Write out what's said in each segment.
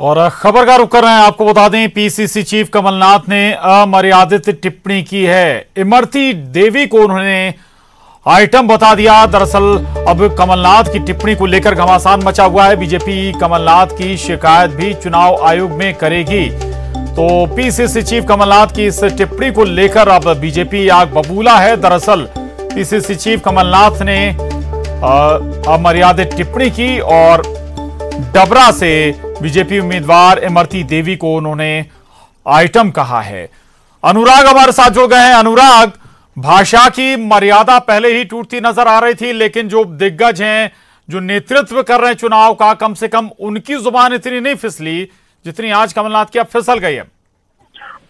और खबर का रुख कर रहे हैं। आपको बता दें, पीसीसी चीफ कमलनाथ ने अमर्यादित टिप्पणी की है। इमरती देवी को उन्होंने आइटम बता दिया। दरअसल अब कमलनाथ की टिप्पणी को लेकर घमासान मचा हुआ है। बीजेपी कमलनाथ की शिकायत भी चुनाव आयोग में करेगी। तो पीसीसी चीफ कमलनाथ की इस टिप्पणी को लेकर अब बीजेपी आग बबूला है। दरअसल पीसीसी चीफ कमलनाथ ने अमर्यादित टिप्पणी की और डबरा से बीजेपी उम्मीदवार इमरती देवी को उन्होंने आइटम कहा है। अनुराग हमारे साथ जुड़ गए हैं। अनुराग, भाषा की मर्यादा पहले ही टूटती नजर आ रही थी, लेकिन जो दिग्गज हैं, जो नेतृत्व कर रहे हैं चुनाव का, कम से कम उनकी जुबान इतनी नहीं फिसली जितनी आज कमलनाथ की अब फिसल गई है।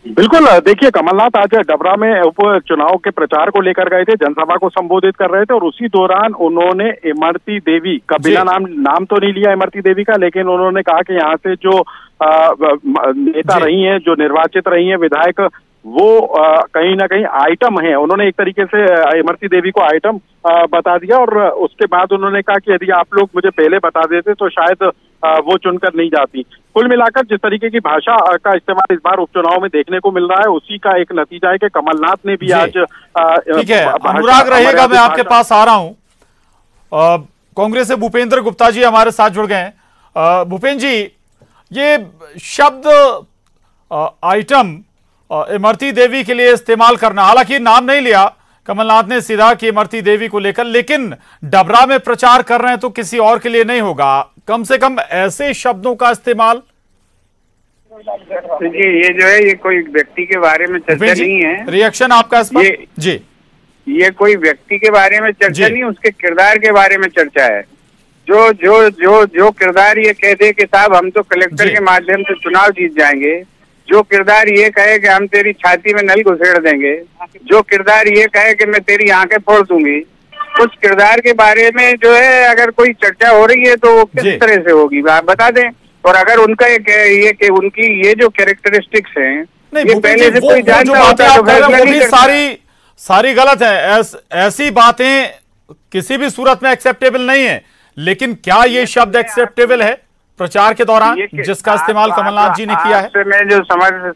बिल्कुल, देखिए कमलनाथ आज डबरा में उपचुनाव के प्रचार को लेकर गए थे, जनसभा को संबोधित कर रहे थे और उसी दौरान उन्होंने इमरती देवी का बिना नाम तो नहीं लिया इमरती देवी का, लेकिन उन्होंने कहा कि यहाँ से जो नेता रही हैं, जो निर्वाचित रही हैं विधायक, वो कहीं ना कहीं आइटम है। उन्होंने एक तरीके से इमरती देवी को आइटम बता दिया और उसके बाद उन्होंने कहा कि यदि आप लोग मुझे पहले बता देते तो शायद वो चुनकर नहीं जाती। कुल मिलाकर जिस तरीके की भाषा का इस्तेमाल इस बार उपचुनाव में देखने को मिल रहा है, उसी का एक नतीजा है कि कमलनाथ ने भी आज ठीक है। अनुराग रहेगा, मैं आपके पास आ रहा हूं। कांग्रेस से भूपेंद्र गुप्ता जी हमारे साथ जुड़ गए हैं। भूपेंद्र जी, ये शब्द आइटम इमरती देवी के लिए इस्तेमाल करना, हालांकि नाम नहीं लिया कमलनाथ ने सीधा कि इमरती देवी को लेकर, लेकिन डबरा में प्रचार कर रहे हैं तो किसी और के लिए नहीं होगा। कम से कम ऐसे शब्दों का इस्तेमाल। देखिए, ये जो है ये कोई व्यक्ति के बारे में चर्चा नहीं है। रिएक्शन आपका इस पर? जी, ये कोई व्यक्ति के बारे में चर्चा नहीं, उसके किरदार के बारे में चर्चा है। जो जो जो जो किरदार ये कह दे कि साहब हम तो कलेक्टर के माध्यम से चुनाव जीत जाएंगे, जो किरदार ये कहे कि हम तेरी छाती में नल घुसेड़ देंगे, जो किरदार ये कहे कि मैं तेरी आंखें फोड़ दूंगी, उस किरदार के बारे में जो है अगर कोई चर्चा हो रही है तो वो किस तरह से होगी, आप बता दें। और अगर उनका ये उनकी ये जो कैरेक्टरिस्टिक्स हैं, ये पहले से कोई जानता होता है तो फैसला नहीं करता। सारी गलत है। ऐसी बातें किसी भी सूरत में एक्सेप्टेबल नहीं है, लेकिन क्या ये शब्द एक्सेप्टेबल है प्रचार के दौरान जिसका इस्तेमाल कमलनाथ जी ने किया है?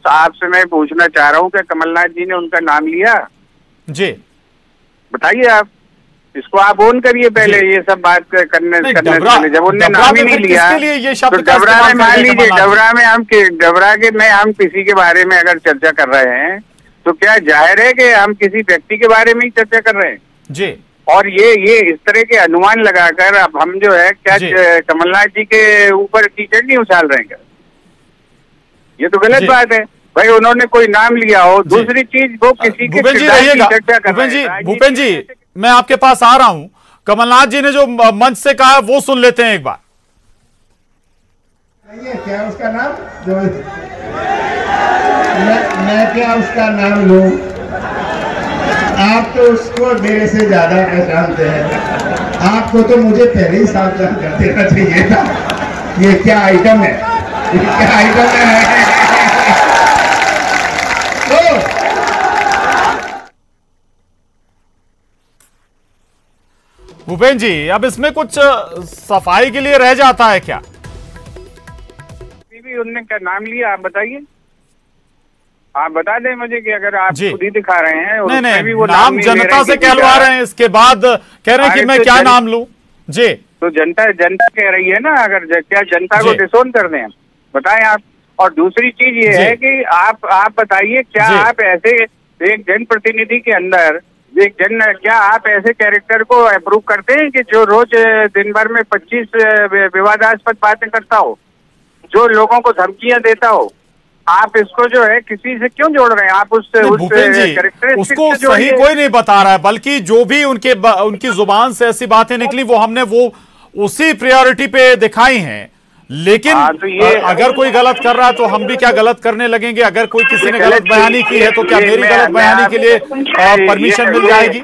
आपसे मैं पूछना चाह रहा हूँ कि कमलनाथ जी ने उनका नाम लिया? जी बताइए, आप इसको आप ऑन करिए पहले, ये सब बात करने से पहले जब उनने नाम ही नहीं लिया तो डबरा में मान लीजिए, डबरा में हम किसी के बारे में अगर चर्चा कर रहे हैं तो क्या जाहिर है कि हम किसी व्यक्ति के बारे में ही चर्चा कर रहे हैं जी। और ये इस तरह के अनुमान लगाकर अब हम जो है क्या कमलनाथ जी के ऊपर कीचड़ नहीं उछाल रहे हैं? ये तो गलत बात है भाई। उन्होंने कोई नाम लिया हो, दूसरी चीज वो किसी के चर्चा कर रहे हैं। भूपेंद्र जी, मैं आपके पास आ रहा हूं। कमलनाथ जी ने जो मंच से कहा वो सुन लेते हैं एक बार। क्या उसका नाम मैं क्या उसका नाम लूं? आप तो उसको मेरे से ज्यादा पहचानते हैं। आपको तो मुझे पहले ही सावधान कर देना चाहिए था। ये क्या आइटम है, ये क्या आइटम है? भूपेंद्र जी, अब इसमें कुछ सफाई के लिए रह जाता है क्या? भी उनने क्या नाम लिया, आप बताइए, आप बता दें मुझे कि अगर आप खुद ही दिखा रहे हैं और नहीं, भी वो नाम जनता से कहलवा रहे हैं, इसके बाद कह रहे हैं कि मैं क्या नाम लूं जी। तो जनता कह रही है ना, अगर क्या जनता को डिसोन कर दें, बताएं आप। और दूसरी चीज ये है कि आप बताइए, क्या आप ऐसे एक जनप्रतिनिधि के अंदर क्या आप ऐसे कैरेक्टर को अप्रूव करते हैं कि जो रोज दिन भर में 25 विवादास्पद बातें करता हो, जो लोगों को धमकियां देता हो? आप इसको जो है किसी से क्यों जोड़ रहे हैं? आप उसको सही कोई नहीं बता रहा है, बल्कि जो भी उनकी जुबान से ऐसी बातें निकली वो हमने उसी प्रायोरिटी पे दिखाई हैं। लेकिन तो अगर कोई गलत कर रहा है तो हम भी क्या गलत करने लगेंगे? अगर कोई किसी ने गलत बयानी की है तो क्या मेरी गलत बयानी के लिए परमिशन मिल जाएगी?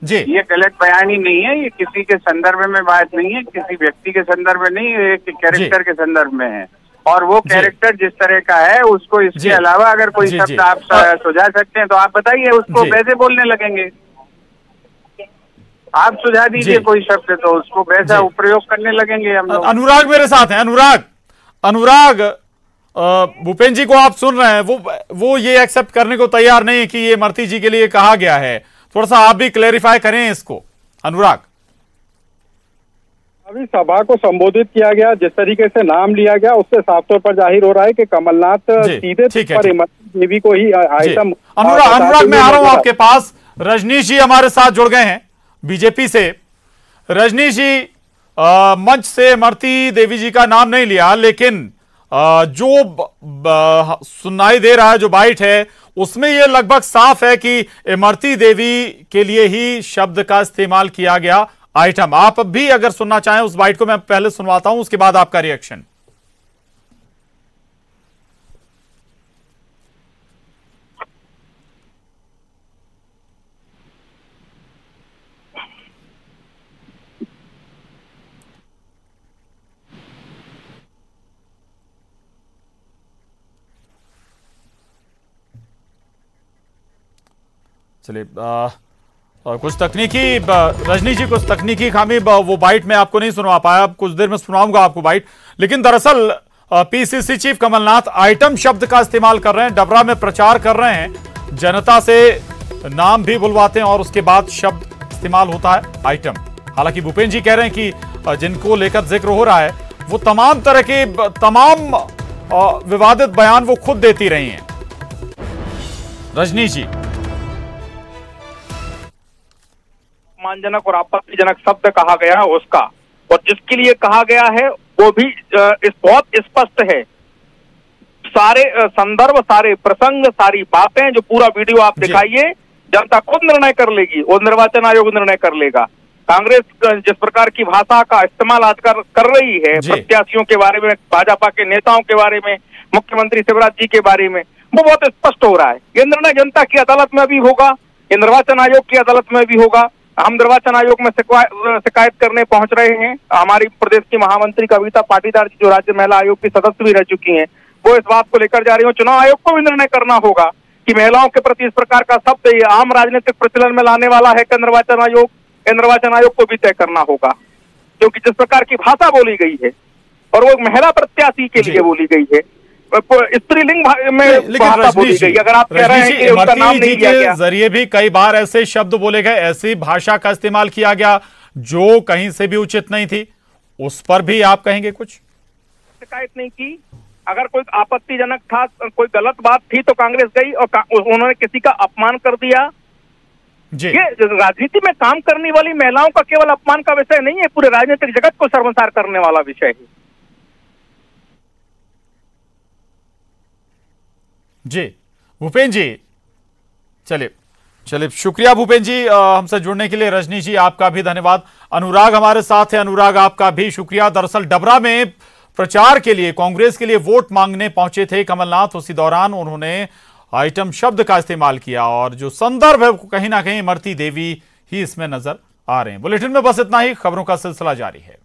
जी, ये गलत बयानी नहीं है, ये किसी के संदर्भ में बात नहीं है, किसी व्यक्ति के संदर्भ में नहीं, एक कैरेक्टर के संदर्भ में है। और वो कैरेक्टर जिस तरह का है उसको इसके अलावा अगर कोई शब्द आप सुझा सकते हैं तो आप बताइए, उसको वैसे बोलने लगेंगे। आप सुझा दीजिए कोई शब्द तो उसको वैसा प्रयोग करने लगेंगे हम लोग। अनुराग मेरे साथ हैं। अनुराग, भूपेंद्र जी को आप सुन रहे हैं, वो ये एक्सेप्ट करने को तैयार नहीं है कि ये इमरती जी के लिए कहा गया है। थोड़ा सा आप भी क्लेरिफाई करें इसको, अनुराग। अभी सभा को संबोधित किया गया, जिस तरीके से नाम लिया गया उससे साफ तौर पर जाहिर हो रहा है कि कमलनाथ सीधे पर इमरती देवी को ही आइटम। अनुराग मैं आ रहा हूं आपके पास। रजनीश जी हमारे साथ जुड़ गए हैं बीजेपी से। रजनीश जी, मंच से इमरती देवी जी का नाम नहीं लिया, लेकिन जो सुनाई दे रहा है, जो बाइट है, उसमें यह लगभग साफ है कि इमरती देवी के लिए ही शब्द का इस्तेमाल किया गया आइटम। आप भी अगर सुनना चाहें उस बाइट को, मैं पहले सुनवाता हूं, उसके बाद आपका रिएक्शन। चलिए, कुछ तकनीकी, रजनी जी कुछ तकनीकी खामी, वो बाइट में आपको नहीं सुनवा पाया, कुछ देर में सुनाऊंगा आपको बाइट। लेकिन दरअसल पीसीसी चीफ कमलनाथ आइटम शब्द का इस्तेमाल कर रहे हैं, डबरा में प्रचार कर रहे हैं, जनता से नाम भी बुलवाते हैं और उसके बाद शब्द इस्तेमाल होता है आइटम। हालांकि भूपेंद्र जी कह रहे हैं कि जिनको लेकर जिक्र हो रहा है वो तमाम तरह के विवादित बयान वो खुद देती रही हैं। रजनी जी, अपमानजनक और आपत्तिजनक शब्द कहा गया है उसका, और जिसके लिए कहा गया है वो भी बहुत स्पष्ट है। सारे संदर्भ, सारे प्रसंग, सारी बातें, जो पूरा वीडियो आप दिखाइए, जनता खुद निर्णय कर लेगी और निर्वाचन आयोग निर्णय कर लेगा। कांग्रेस जिस प्रकार की भाषा का इस्तेमाल आज कर रही है प्रत्याशियों के बारे में, भाजपा के नेताओं के बारे में, मुख्यमंत्री शिवराज जी के बारे में, वो बहुत स्पष्ट हो रहा है। ये निर्णय जनता की अदालत में भी होगा, ये निर्वाचन आयोग की अदालत में भी होगा। हम निर्वाचन आयोग में शिकायत करने पहुंच रहे हैं। हमारी प्रदेश की महामंत्री कविता पाटीदार जी, जो राज्य महिला आयोग की सदस्य भी रह चुकी हैं, वो इस बात को लेकर जा रही हो। चुनाव आयोग को भी निर्णय करना होगा कि महिलाओं के प्रति इस प्रकार का शब्द ये आम राजनीतिक प्रचलन में लाने वाला है कि निर्वाचन आयोग, निर्वाचन आयोग को भी तय करना होगा, क्योंकि जिस प्रकार की भाषा बोली गई है और वो महिला प्रत्याशी के लिए बोली गई है, स्त्रीलिंग में भाषा बोली गई। अगर आप कह रहे हैं कि उनका नाम नहीं लिया गया, जरिए भी कई बार ऐसे शब्द बोले गए, ऐसी भाषा का इस्तेमाल किया गया जो कहीं से भी उचित नहीं थी, उस पर भी आप कहेंगे कुछ? शिकायत नहीं की। अगर कोई आपत्तिजनक था, कोई गलत बात थी तो कांग्रेस गई और उन्होंने किसी का अपमान कर दिया। ये राजनीति में काम करने वाली महिलाओं का केवल अपमान का विषय नहीं है, पूरे राजनीतिक जगत को शर्मसार करने वाला विषय है। जी भूपेंद्र जी, चलिए शुक्रिया भूपेंद्र जी हमसे जुड़ने के लिए। रजनी जी आपका भी धन्यवाद। अनुराग हमारे साथ है, अनुराग आपका भी शुक्रिया। दरअसल डबरा में प्रचार के लिए, कांग्रेस के लिए वोट मांगने पहुंचे थे कमलनाथ, उसी दौरान उन्होंने आइटम शब्द का इस्तेमाल किया और जो संदर्भ है कहीं ना कहीं इमरती देवी ही इसमें नजर आ रहे हैं। बुलेटिन में बस इतना ही, खबरों का सिलसिला जारी है।